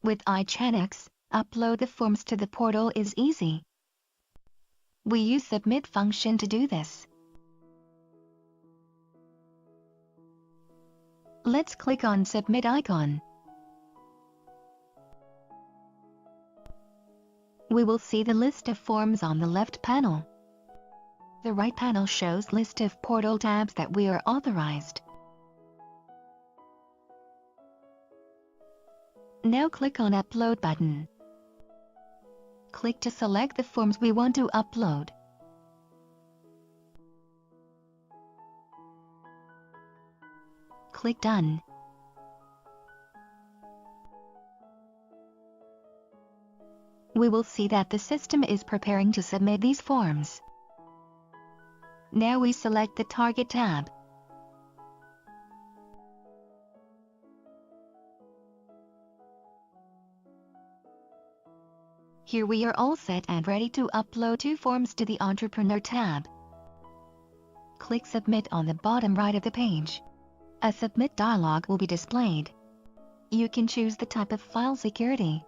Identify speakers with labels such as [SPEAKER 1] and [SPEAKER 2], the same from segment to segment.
[SPEAKER 1] With iChanneX, upload the forms to the portal is easy. We use Submit function to do this. Let's click on Submit icon. We will see the list of forms on the left panel. The right panel shows list of portal tabs that we are authorized. Now click on Upload button. Click to select the forms we want to upload. Click Done. We will see that the system is preparing to submit these forms. Now we select the Target tab. Here we are all set and ready to upload 2 forms to the Entrepreneur tab. Click Submit on the bottom right of the page. A Submit dialog will be displayed. You can choose the type of file security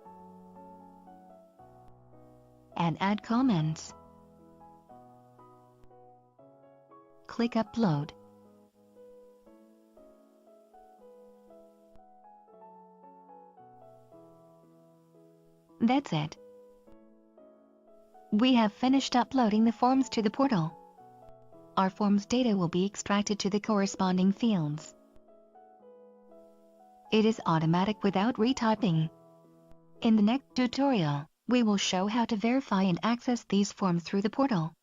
[SPEAKER 1] and add comments. Click Upload. That's it. We have finished uploading the forms to the portal. Our forms data will be extracted to the corresponding fields. It is automatic without retyping. In the next tutorial, we will show how to verify and access these forms through the portal.